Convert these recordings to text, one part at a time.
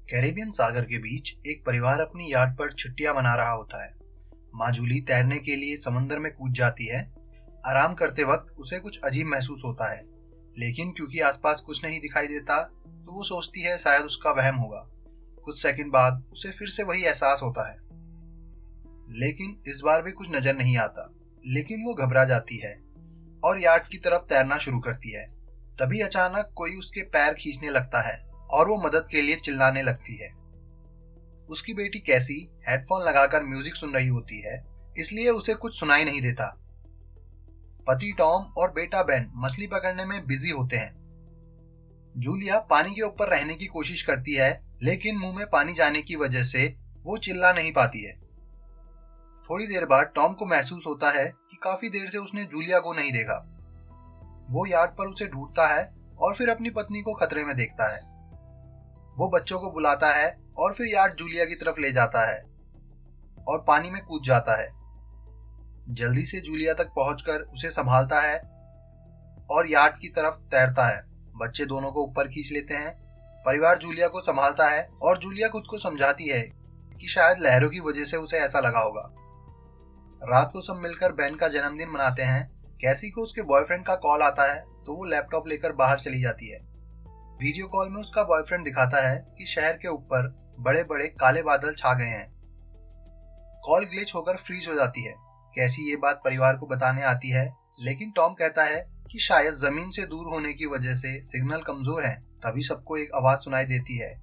Caribbean सागर के बीच एक परिवार अपनी याट पर छुट्टियां मना रहा होता है। माँ जूली तैरने के लिए समंदर में कूद जाती है। आराम करते वक्त उसे कुछ अजीब महसूस होता है, लेकिन क्योंकि आसपास कुछ नहीं दिखाई देता तो वो सोचती है शायद उसका वहम होगा। कुछ सेकंड बाद उसे फिर से वही एहसास होता है, लेकिन इस बार भी कुछ नजर नहीं आता। लेकिन वो घबरा जाती है और याट की तरफ तैरना शुरू करती है। तभी अचानक कोई उसके पैर खींचने लगता है और वो मदद के लिए चिल्लाने लगती है। उसकी बेटी कैसी हेडफोन लगाकर म्यूजिक सुन रही होती है, इसलिए उसे कुछ सुनाई नहीं देता। पति टॉम और बेटा बेन मछली पकड़ने में बिजी होते हैं। जूलिया पानी के ऊपर रहने की कोशिश करती है, लेकिन मुंह में पानी जाने की वजह से वो चिल्ला नहीं पाती है। थोड़ी देर बाद टॉम को महसूस होता है कि काफी देर से उसने जूलिया को नहीं देखा। वो यार्ड पर उसे ढूंढता है और फिर अपनी पत्नी को खतरे में देखता है। वो बच्चों को बुलाता है और फिर यार्ड जूलिया की तरफ ले जाता है और पानी में कूद जाता है। जल्दी से जूलिया तक पहुंचकर उसे संभालता है और यार्ड की तरफ तैरता है। बच्चे दोनों को ऊपर खींच लेते हैं। परिवार जूलिया को संभालता है और जूलिया खुद को समझाती है कि शायद लहरों की वजह से उसे ऐसा लगा होगा। रात को सब मिलकर बेन का जन्मदिन मनाते हैं। कैसी को उसके बॉयफ्रेंड का कॉल आता है तो वो लैपटॉप लेकर बाहर चली जाती है। वीडियो कॉल में उसका बॉयफ्रेंड दिखाता है कि शहर के ऊपर बड़े बड़े काले बादल छा गए हैं। कॉल ग्लिच होकर फ्रीज हो जाती है। कैसी ये बात परिवार को बताने आती है, लेकिन टॉम कहता है कि शायद जमीन से दूर होने की वजह से सिग्नल कमजोर है। तभी सबको एक आवाज सुनाई देती है।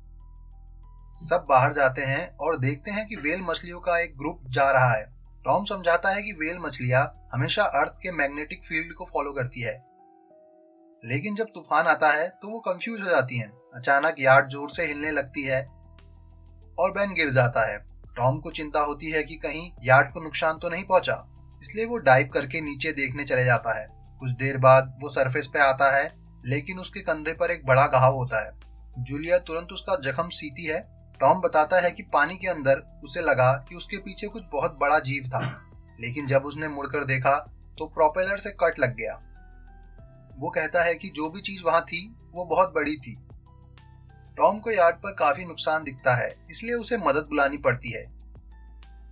सब बाहर जाते हैं और देखते हैं कि व्हेल मछलियों का एक ग्रुप जा रहा है। टॉम समझाता है कि व्हेल मछलियां हमेशा अर्थ के मैग्नेटिक फील्ड को फॉलो करती है, लेकिन जब तूफान आता है तो वो कंफ्यूज हो जाती हैं। अचानक यार्ड जोर से हिलने लगती है और बेन गिर जाता है। टॉम को चिंता होती है कि कहीं यार्ड को नुकसान तो नहीं पहुंचा, इसलिए वो डाइव करके नीचे देखने चले जाता है। कुछ देर बाद वो सरफेस पे आता है, लेकिन उसके कंधे पर एक बड़ा घाव होता है। जूलिया तुरंत उसका जख्म सीती है। टॉम बताता है कि पानी के अंदर उसे लगा कि उसके पीछे कुछ बहुत बड़ा जीव था, लेकिन जब उसने मुड़कर देखा तो प्रोपेलर से कट लग गया। वो कहता है कि जो भी चीज वहां थी वो बहुत बड़ी थी। टॉम को यार्ड पर काफी नुकसान दिखता है, इसलिए उसे मदद बुलानी पड़ती है।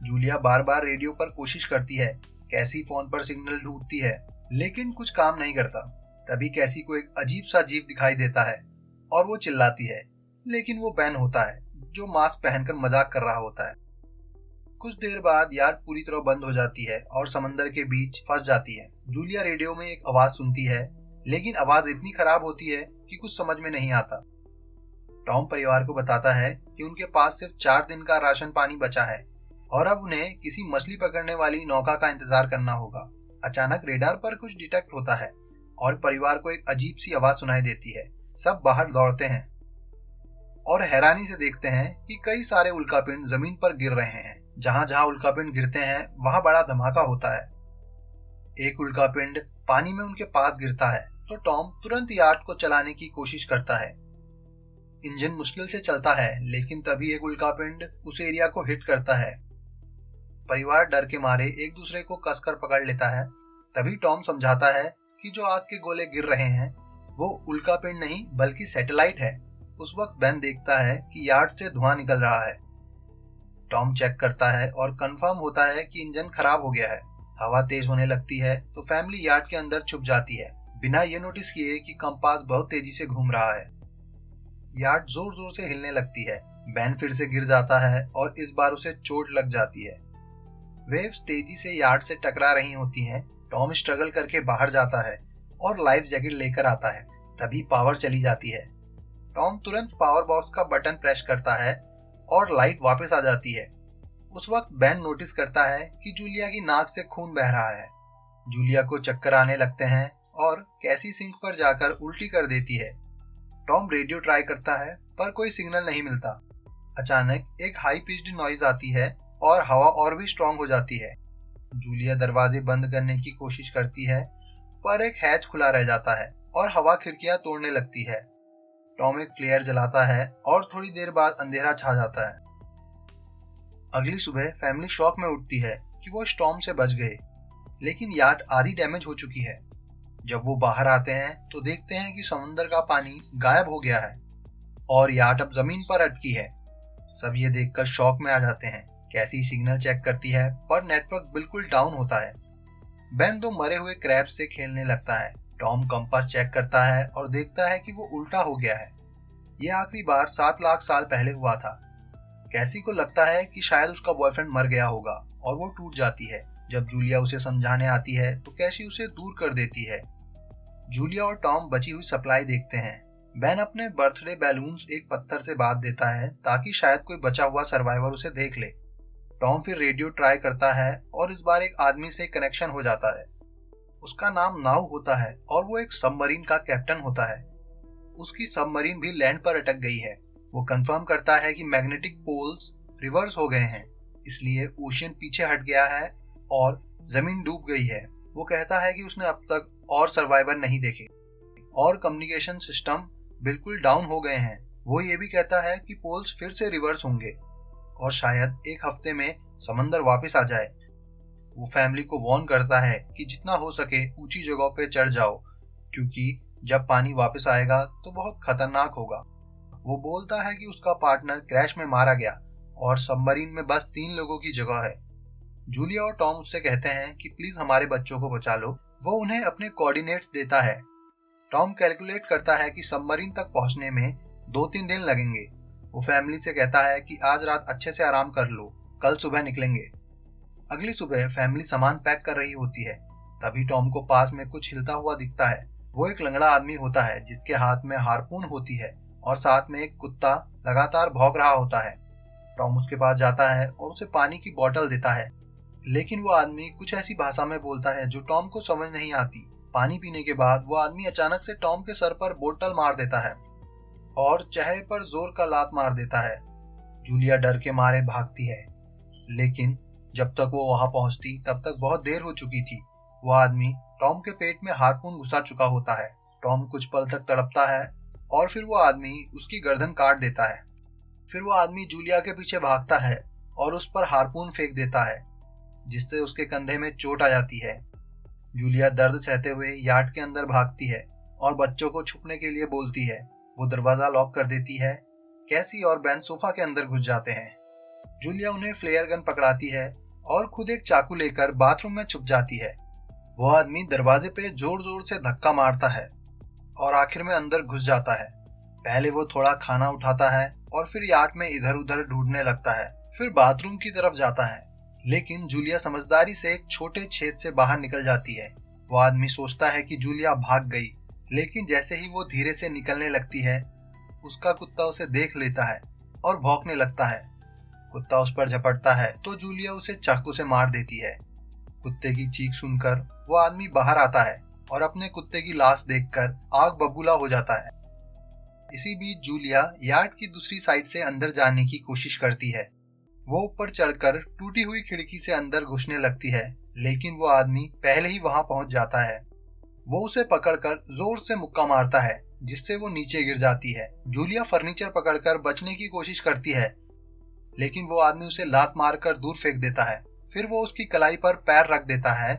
जूलिया बार बार रेडियो पर कोशिश करती है। कैसी फोन पर सिग्नल ढूंढती है, लेकिन कुछ काम नहीं करता। तभी कैसी को एक अजीब सा जीव दिखाई देता है और वो चिल्लाती है, लेकिन वो बेन होता है जो मास्क पहनकर मजाक कर रहा होता है। कुछ देर बाद यार्ड पूरी तरह बंद हो जाती है और समंदर के बीच फंस जाती है। जूलिया रेडियो में एक आवाज सुनती है, लेकिन आवाज इतनी खराब होती है कि कुछ समझ में नहीं आता। टॉम परिवार को बताता है कि उनके पास सिर्फ 4 दिन का राशन पानी बचा है और अब उन्हें किसी मछली पकड़ने वाली नौका का इंतजार करना होगा। अचानक रेडार पर कुछ डिटेक्ट होता है और परिवार को एक अजीब सी आवाज सुनाई देती है। सब बाहर दौड़ते हैं और हैरानी से देखते हैं कि कई सारे उल्कापिंड जमीन पर गिर रहे हैं। जहां जहां उल्कापिंड गिरते हैं वहां बड़ा धमाका होता है। एक उल्कापिंड पानी में उनके पास गिरता है तो टॉम तुरंत यार्ड को चलाने की कोशिश करता है। इंजन मुश्किल से चलता है, लेकिन तभी एक उल्कापिंड उस एरिया को हिट करता है। परिवार डर के मारे एक दूसरे को कसकर पकड़ लेता है। तभी टॉम समझाता है कि जो आग के गोले गिर रहे हैं वो उल्कापिंड नहीं बल्कि सैटेलाइट है। उस वक्त बेन देखता है कि यार्ड से धुआं निकल रहा है। टॉम चेक करता है और कंफर्म होता है कि इंजन खराब हो गया है। हवा तेज होने लगती है तो फैमिली यार्ड के अंदर छुप जाती है, बिना ये नोटिस किए कि कंपास बहुत तेजी से घूम रहा है। यार्ड जोर जोर से हिलने लगती है। बेन फिर से गिर जाता है और इस बार उसे चोट लग जाती है। वेव्स तेजी से यार्ड से टकरा रही होती हैं। टॉम स्ट्रगल करके बाहर जाता है और लाइफ जैकेट लेकर आता है। तभी पावर चली जाती है। टॉम तुरंत पावर बॉक्स का बटन प्रेस करता है और लाइट वापस आ जाती है। उस वक्त बेन नोटिस करता है कि जूलिया की नाक से खून बह रहा है। जूलिया को चक्कर आने लगते हैं और कैसी सिंक पर जाकर उल्टी कर देती है। टॉम रेडियो ट्राई करता है पर कोई सिग्नल नहीं मिलता। अचानक एक हाई पिच्ड नॉइज आती है और हवा और भी स्ट्रांग हो जाती है। जूलिया दरवाजे बंद करने की कोशिश करती है, पर एक हैच खुला रह जाता है और हवा खिड़कियां तोड़ने लगती है। टॉम एक फ्लेयर जलाता है और थोड़ी देर बाद अंधेरा छा जाता है। अगली सुबह फैमिली शॉक में उठती है कि वो स्टॉर्म से बच गए, लेकिन याट आधी डैमेज हो चुकी है। जब वो बाहर आते हैं तो देखते हैं कि समुद्र का पानी गायब हो गया है और याट अब जमीन पर अटकी है। सब ये देखकर शॉक में आ जाते हैं। कैसी सिग्नल चेक करती है पर नेटवर्क बिल्कुल डाउन होता है। बेन दो मरे हुए क्रैब्स से खेलने लगता है। टॉम कंपास चेक करता है और देखता है कि वो उल्टा हो गया है। ये आखिरी बार 7 लाख साल पहले हुआ था। कैसी को लगता है कि शायद उसका बॉयफ्रेंड मर गया होगा और वो टूट जाती है। जब जूलिया उसे समझाने आती है तो कैसी उसे दूर कर देती है। जूलिया और टॉम बची हुई सप्लाई देखते हैं। बेन अपने बर्थडे बैलून्स एक पत्थर से बांध देता है ताकि शायद कोई बचा हुआ सर्वाइवर उसे देख ले। टॉम फिर रेडियो ट्राई करता है और इस बार एक आदमी से कनेक्शन हो जाता है। उसका नाम नाउ होता है और वो एक सबमरीन का कैप्टन होता है। उसकी सबमरीन भी लैंड पर अटक गई है। वो कंफर्म करता है कि मैग्नेटिक पोल्स रिवर्स हो गए हैं, इसलिए ओशियन पीछे हट गया है और जमीन डूब गई है। वो कहता है कि उसने अब तक और सर्वाइवर नहीं देखे और कम्युनिकेशन सिस्टम बिल्कुल डाउन हो गए हैं। वो ये भी कहता है कि पोल्स फिर से रिवर्स होंगे और शायद एक हफ्ते में समंदर वापस आ जाए। वो फैमिली को वार्न करता है कि जितना हो सके ऊंची जगहों पे चढ़ जाओ, क्योंकि जब पानी वापस आएगा तो बहुत खतरनाक होगा। वो बोलता है कि उसका पार्टनर क्रैश में मारा गया और सबमरीन में बस 3 लोगों की जगह है। जूलिया और टॉम उससे कहते हैं कि प्लीज हमारे बच्चों को बचा लो। वो उन्हें अपने कोऑर्डिनेट्स देता है। टॉम कैलकुलेट करता है कि सबमरीन तक पहुंचने में 2-3 दिन लगेंगे। वो फैमिली से कहता है कि आज रात अच्छे से आराम कर लो, कल सुबह निकलेंगे। अगली सुबह फैमिली सामान पैक कर रही होती है। तभी टॉम को पास में कुछ हिलता हुआ दिखता है। वो एक लंगड़ा आदमी होता है जिसके हाथ में हार्पून होती है और साथ में एक कुत्ता लगातार भौंक रहा होता है। टॉम उसके पास जाता है और उसे पानी की बोतल देता है, लेकिन वो आदमी कुछ ऐसी भाषा में बोलता है जो टॉम को समझ नहीं आती। पानी पीने के बाद वो आदमी अचानक से टॉम के सर पर बोतल मार देता है और चेहरे पर जोर का लात मार देता है। जूलिया डर के मारे भागती है, लेकिन जब तक वो वहां पहुंचती तब तक बहुत देर हो चुकी थी। वो आदमी टॉम के पेट में हार्पून घुसा चुका होता है। टॉम कुछ पल तक तड़पता है और फिर वो आदमी उसकी गर्दन काट देता है। फिर वो आदमी जूलिया के पीछे भागता है और उस पर हार्पून फेंक देता है, जिससे उसके कंधे में चोट आ जाती है। जूलिया दर्द सहते हुए यार्ड के अंदर भागती है और बच्चों को छुपने के लिए बोलती है। वो दरवाजा लॉक कर देती है। कैसी और बेन सोफा के अंदर घुस जाते हैं। जूलिया उन्हें फ्लेयर गन पकड़ाती है और खुद एक चाकू लेकर बाथरूम में छुप जाती है। वो आदमी दरवाजे पे जोर जोर से धक्का मारता है और आखिर में अंदर घुस जाता है। पहले वो थोड़ा खाना उठाता है और फिर यार्ड में इधर उधर ढूंढने लगता है। फिर बाथरूम की तरफ जाता है, लेकिन जूलिया समझदारी से एक छोटे छेद से बाहर निकल जाती है। वो आदमी सोचता है कि जूलिया भाग गई, लेकिन जैसे ही वो धीरे से निकलने लगती है, उसका कुत्ता उसे देख लेता है और भौंकने लगता है। कुत्ता उस पर झपटता है तो जूलिया उसे चाकू से मार देती है। कुत्ते की चीख सुनकर वो आदमी बाहर आता है और अपने कुत्ते की लाश देखकर आग बबूला हो जाता है। इसी बीच जूलिया यार्ड की दूसरी साइड से अंदर जाने की कोशिश करती है। वो ऊपर चढ़कर टूटी हुई खिड़की से अंदर घुसने लगती है, लेकिन वो आदमी पहले ही वहां पहुंच जाता है। वो उसे पकड़कर जोर से मुक्का मारता है, जिससे वो नीचे गिर जाती है। जूलिया फर्नीचर पकड़कर बचने की कोशिश करती है, लेकिन वो आदमी उसे लात मारकर दूर फेंक देता है। फिर वो उसकी कलाई पर पैर रख देता है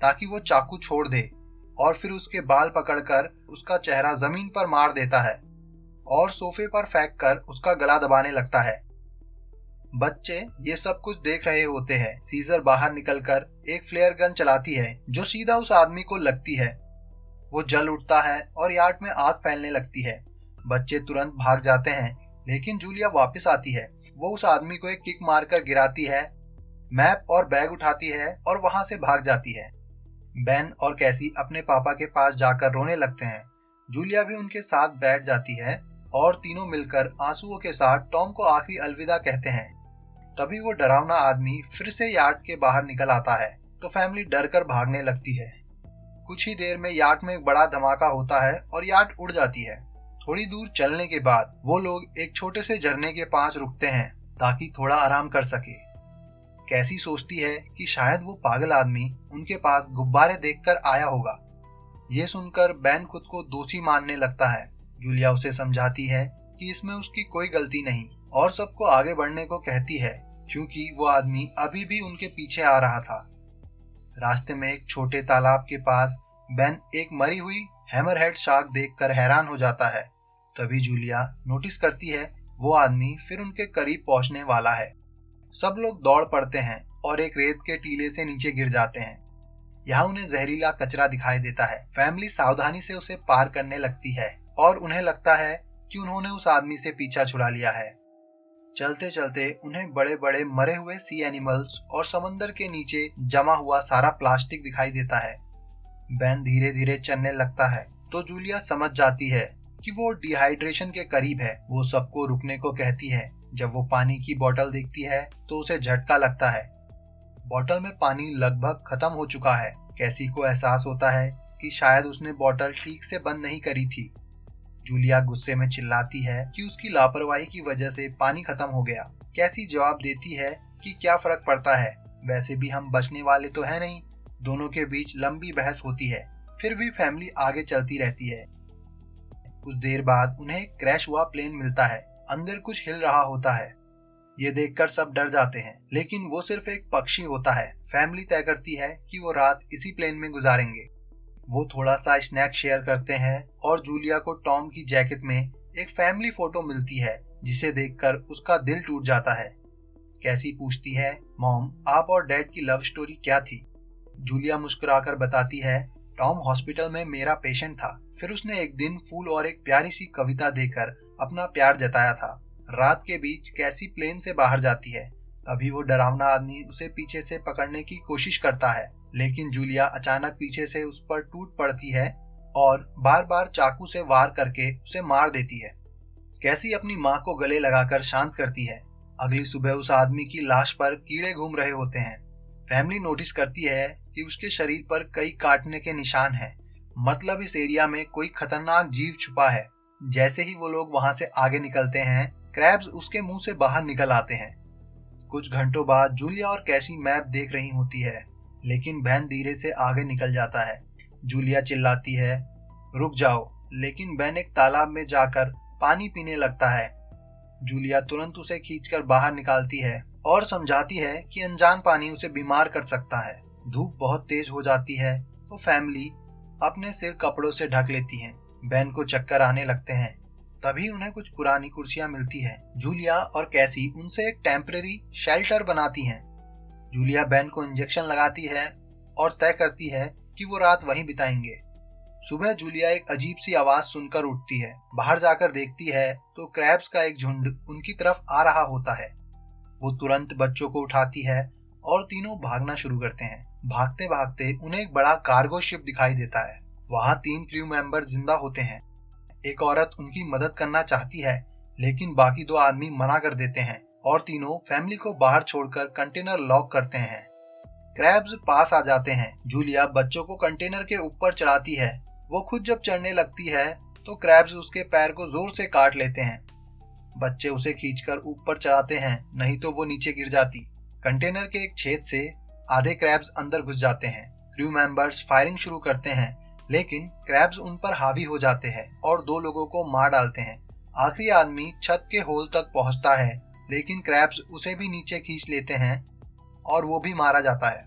ताकि वो चाकू छोड़ दे और फिर उसके बाल पकड़कर उसका चेहरा जमीन पर मार देता है और सोफे पर फेंक कर उसका गला दबाने लगता है। बच्चे ये सब कुछ देख रहे होते हैं। सीजर बाहर निकलकर एक फ्लेयर गन चलाती है जो सीधा उस आदमी को लगती है। वो जल उठता है और यार्ड में आग फैलने लगती है। बच्चे तुरंत भाग जाते हैं, लेकिन जूलिया वापस आती है। वो उस आदमी को एक किक मारकर गिराती है, मैप और बैग उठाती है और वहां से भाग जाती है। बेन और कैसी अपने पापा के पास जाकर रोने लगते हैं। जूलिया भी उनके साथ बैठ जाती है और तीनों मिलकर आंसुओं के साथ टॉम को आखिरी अलविदा कहते हैं। तभी वो डरावना आदमी फिर से यार्ड के बाहर निकल आता है, तो फैमिली डर कर भागने लगती है। कुछ ही देर में यार्ड में एक बड़ा धमाका होता है और यार्ड उड़ जाती है। थोड़ी दूर चलने के बाद वो लोग एक छोटे से झरने के पास रुकते हैं ताकि थोड़ा आराम कर सके। कैसी सोचती है कि शायद वो पागल आदमी उनके पास गुब्बारे देखकर आया होगा। ये सुनकर बेन खुद को दोषी मानने लगता है। जूलिया उसे समझाती है कि इसमें उसकी कोई गलती नहीं और सबको आगे बढ़ने को कहती है, क्योंकि वो आदमी अभी भी उनके पीछे आ रहा था। रास्ते में एक छोटे तालाब के पास बेन एक मरी हुई हैमरहेड शार्क देखकर हैरान हो जाता है। तभी जूलिया नोटिस करती है वो आदमी फिर उनके करीब पहुंचने वाला है। सब लोग दौड़ पड़ते हैं और एक रेत के टीले से नीचे गिर जाते हैं। यहाँ उन्हें जहरीला कचरा दिखाई देता है। फैमिली सावधानी से उसे पार करने लगती है और उन्हें लगता है कि उन्होंने उस आदमी से पीछा छुड़ा लिया है। चलते चलते उन्हें बड़े बड़े मरे हुए सी एनिमल्स और समंदर के नीचे जमा हुआ सारा प्लास्टिक दिखाई देता है। बेन धीरे धीरे चलने लगता है तो जूलिया समझ जाती है कि वो डिहाइड्रेशन के करीब है। वो सबको रुकने को कहती है। जब वो पानी की बोतल देखती है तो उसे झटका लगता है। बोतल में पानी लगभग खत्म हो चुका है। कैसी को एहसास होता है कि शायद उसने बोतल ठीक से बंद नहीं करी थी। जूलिया गुस्से में चिल्लाती है कि उसकी लापरवाही की वजह से पानी खत्म हो गया। कैसी जवाब देती है कि क्या फर्क पड़ता है, वैसे भी हम बचने वाले तो है नहीं। दोनों के बीच लंबी बहस होती है। फिर भी फैमिली आगे चलती रहती है। कुछ देर बाद उन्हें एक क्रैश हुआ प्लेन मिलता है। अंदर कुछ हिल रहा होता है। ये देखकर सब डर जाते हैं, लेकिन वो सिर्फ एक पक्षी होता है। फैमिली तय करती है कि वो रात इसी प्लेन में गुजारेंगे। वो थोड़ा सा स्नैक शेयर करते हैं और जूलिया को टॉम की जैकेट में एक फैमिली फोटो मिलती है, जिसे देखकर उसका दिल टूट जाता है। कैसी पूछती है, मॉम, आप और डैड की लव स्टोरी क्या थी? जूलिया मुस्कुराकर बताती है, टॉम हॉस्पिटल में मेरा पेशेंट था। फिर उसने एक दिन फूल और एक प्यारी सी कविता देकर अपना प्यार जताया था। रात के बीच कैसी प्लेन से बाहर जाती है। तभी वो डरावना आदमी उसे पीछे से पकड़ने की कोशिश करता है, लेकिन जूलिया अचानक पीछे से उस पर टूट पड़ती है और बार बार चाकू से वार करके उसे मार देती है। कैसी अपनी माँ को गले लगाकर शांत करती है। अगली सुबह उस आदमी की लाश पर कीड़े घूम रहे होते हैं। फैमिली नोटिस करती है कि उसके शरीर पर कई काटने के निशान हैं। मतलब इस एरिया में कोई खतरनाक जीव छुपा है। जैसे ही वो लोग वहां से आगे निकलते हैं, क्रैब्स उसके मुंह से बाहर निकल आते हैं। कुछ घंटों बाद जूलिया और कैसी मैप देख रही होती है, लेकिन बेन धीरे से आगे निकल जाता है। जूलिया चिल्लाती है, रुक जाओ, लेकिन बेन एक तालाब में जाकर पानी पीने लगता है। जूलिया तुरंत उसे खींचकर बाहर निकालती है और समझाती है कि अनजान पानी उसे बीमार कर सकता है। धूप बहुत तेज हो जाती है तो फैमिली अपने सिर कपड़ों से ढक लेती है। बेन को चक्कर आने लगते हैं। तभी उन्हें कुछ पुरानी कुर्सियां मिलती है। जूलिया और कैसी उनसे एक टेम्परेरी शेल्टर बनाती हैं। जूलिया बेन को इंजेक्शन लगाती है और तय करती है कि वो रात वहीं बिताएंगे। सुबह जूलिया एक अजीब सी आवाज सुनकर उठती है। बाहर जाकर देखती है तो क्रैब्स का एक झुंड उनकी तरफ आ रहा होता है। वो तुरंत बच्चों को उठाती है और तीनों भागना शुरू करते हैं। भागते भागते उन्हें एक बड़ा कार्गो शिप दिखाई देता है। वहाँ 3 क्रू मेंबर जिंदा होते हैं। एक औरत उनकी मदद करना चाहती है, लेकिन बाकी 2 आदमी मना कर देते हैं और तीनों फैमिली को बाहर छोड़कर कंटेनर लॉक करते हैं। क्रैब्स पास आ जाते हैं। जूलिया बच्चों को कंटेनर के ऊपर चढ़ाती है। वो खुद जब चढ़ने लगती है तो क्रैब्स उसके पैर को जोर से काट लेते हैं। बच्चे उसे खींचकर ऊपर चढ़ाते हैं, नहीं तो वो नीचे गिर जाती। कंटेनर के एक छेद से आधे क्रैब्स अंदर घुस जाते हैं। क्रू मेंबर्स फायरिंग शुरू करते हैं, लेकिन क्रैब्स उन पर हावी हो जाते हैं और 2 लोगों को मार डालते हैं। आखिरी आदमी छत के होल तक पहुंचता है, लेकिन क्रैब्स उसे भी नीचे खींच लेते हैं और वो भी मारा जाता है।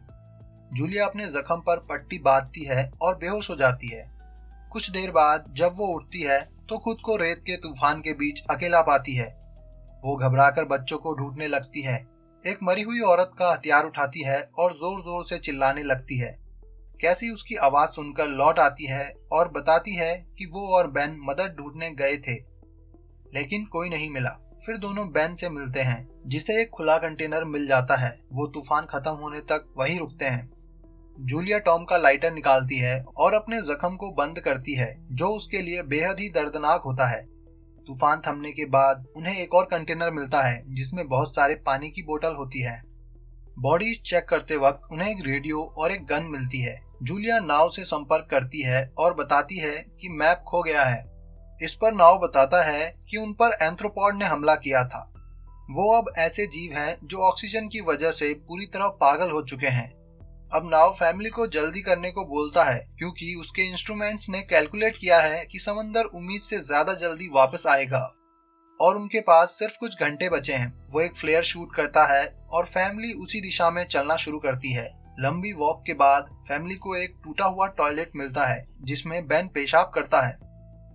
जूलिया अपने जख्म पर पट्टी बांधती है और बेहोश हो जाती है। कुछ देर बाद जब वो उठती है तो खुद को रेत के तूफान के बीच अकेला पाती है। वो घबराकर बच्चों को ढूंढने लगती है। एक मरी हुई औरत का हथियार उठाती है और जोर जोर से चिल्लाने लगती है। कैसी उसकी आवाज सुनकर लौट आती है और बताती है कि वो और बेन मदद ढूंढने गए थे, लेकिन कोई नहीं मिला। फिर दोनों बेन से मिलते हैं, जिसे एक खुला कंटेनर मिल जाता है। वो तूफान खत्म होने तक वहीं रुकते हैं। जूलिया टॉम का लाइटर निकालती है और अपने जख्म को बंद करती है, जो उसके लिए बेहद ही दर्दनाक होता है। तूफान थमने के बाद उन्हें एक और कंटेनर मिलता है, जिसमें बहुत सारे पानी की बोतल होती है। बॉडीज चेक करते वक्त उन्हें एक रेडियो और एक गन मिलती है। जूलिया नाव से संपर्क करती है और बताती है कि मैप खो गया है। इस पर नाव बताता है कि उन पर एंथ्रोपॉड ने हमला किया था। वो अब ऐसे जीव हैं जो ऑक्सीजन की वजह से पूरी तरह पागल हो चुके हैं। अब नाव फैमिली को जल्दी करने को बोलता है, क्योंकि उसके इंस्ट्रूमेंट्स ने कैलकुलेट किया है कि समंदर उम्मीद से ज्यादा जल्दी वापस आएगा और उनके पास सिर्फ कुछ घंटे बचे हैं। वो एक फ्लेयर शूट करता है और फैमिली उसी दिशा में चलना शुरू करती है। लंबी वॉक के बाद फैमिली को एक टूटा हुआ टॉयलेट मिलता है, जिसमें बेन पेशाब करता है।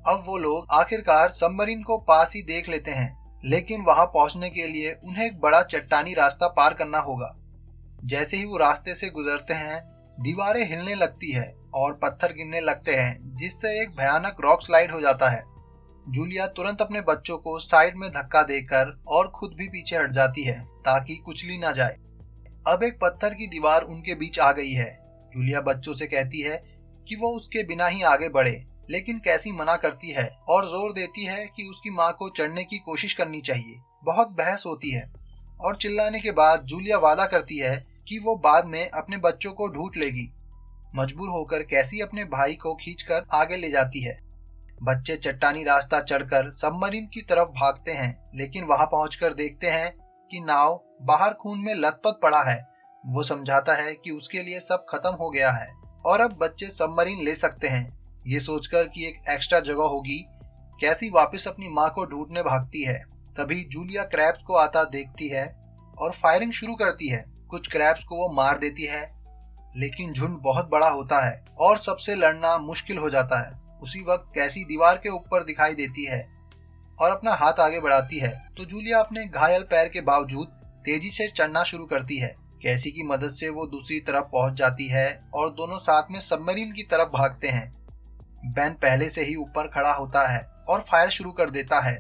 अब वो लोग आखिरकार सबमरीन को पास ही देख लेते हैं। लेकिन वहां पहुंचने के लिए उन्हें एक बड़ा चट्टानी रास्ता पार करना होगा। जैसे ही वो रास्ते से गुजरते हैं, दीवारें हिलने लगती है और पत्थर गिरने लगते हैं, जिससे एक भयानक रॉक स्लाइड हो जाता है। जूलिया तुरंत अपने बच्चों को साइड में धक्का देकर और खुद भी पीछे हट जाती है ताकि कुचली ना जाए। अब एक पत्थर की दीवार उनके बीच आ गई है। जूलिया बच्चों से कहती है कि वो उसके बिना ही आगे बढ़े, लेकिन कैसी मना करती है और जोर देती है कि उसकी माँ को चढ़ने की कोशिश करनी चाहिए। बहुत बहस होती है और चिल्लाने के बाद जूलिया वादा करती है कि वो बाद में अपने बच्चों को ढूंढ लेगी। मजबूर होकर कैसी अपने भाई को खींचकर आगे ले जाती है। बच्चे चट्टानी रास्ता चढ़कर सबमरीन की तरफ भागते हैं, लेकिन वहां पहुंचकर देखते हैं कि नाव बाहर खून में लथपथ पड़ा है। वो समझाता है कि उसके लिए सब खत्म हो गया है और अब बच्चे सबमरीन ले सकते हैं। ये सोचकर कि एक एक्स्ट्रा जगह होगी, कैसी वापस अपनी माँ को ढूंढने भागती है। तभी जूलिया क्रैब्स को आता देखती है और फायरिंग शुरू करती है। कुछ क्रैब्स को वो मार देती है, लेकिन झुंड बहुत बड़ा होता है और सबसे लड़ना मुश्किल हो जाता है। उसी वक्त कैसी दीवार के ऊपर दिखाई देती है और अपना हाथ आगे बढ़ाती है, तो जूलिया अपने घायल पैर के बावजूद तेजी से चढ़ना शुरू करती है। कैसी की मदद से वो दूसरी तरफ पहुंच जाती है और दोनों साथ में सबमरीन की तरफ भागते हैं। बेन पहले से ही ऊपर खड़ा होता है और फायर शुरू कर देता है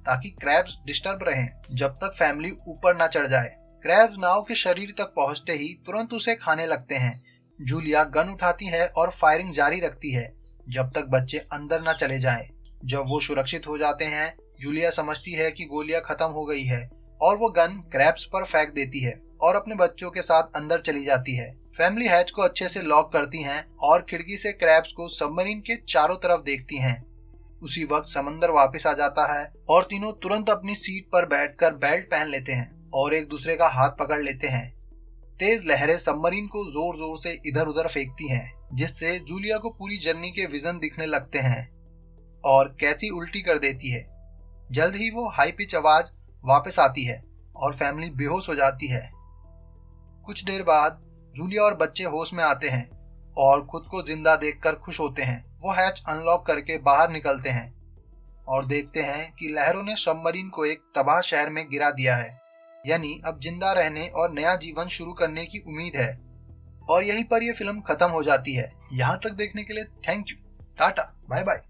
ताकि क्रैब्स डिस्टर्ब रहें जब तक फैमिली ऊपर न चढ़ जाए। क्रैब्स नाव के शरीर तक पहुंचते ही तुरंत उसे खाने लगते हैं। जूलिया गन उठाती है और फायरिंग जारी रखती है जब तक बच्चे अंदर न चले जाएं। जब वो सुरक्षित हो जाते हैं, जूलिया समझती है कि गोलियां खत्म हो गई है और वो गन क्रैब्स पर फेंक देती है और अपने बच्चों के साथ अंदर चली जाती है। फैमिली हैच को अच्छे से लॉक करती हैं और खिड़की से क्रैब्स को सबमरीन के चारों तरफ देखती हैं। उसी वक्त समंदर वापस आ जाता है और तीनों तुरंत अपनी सीट पर बैठकर बेल्ट पहन लेते हैं और एक दूसरे का हाथ पकड़ लेते हैं। तेज लहरें सबमरीन को जोर जोर से इधर उधर फेंकती हैं, जिससे जूलिया को पूरी जर्नी के विजन दिखने लगते हैं और कैसी उल्टी कर देती है। जल्द ही वो हाई पिच आवाज वापस आती है और फैमिली बेहोश हो जाती है। कुछ देर बाद जूलिया और बच्चे होश में आते हैं और खुद को जिंदा देखकर खुश होते हैं। वो हैच अनलॉक करके बाहर निकलते हैं और देखते हैं कि लहरों ने सबमरीन को एक तबाह शहर में गिरा दिया है। यानी अब जिंदा रहने और नया जीवन शुरू करने की उम्मीद है। और यहीं पर यह फिल्म खत्म हो जाती है। यहाँ तक देखने के लिए thank you, tata, bye bye.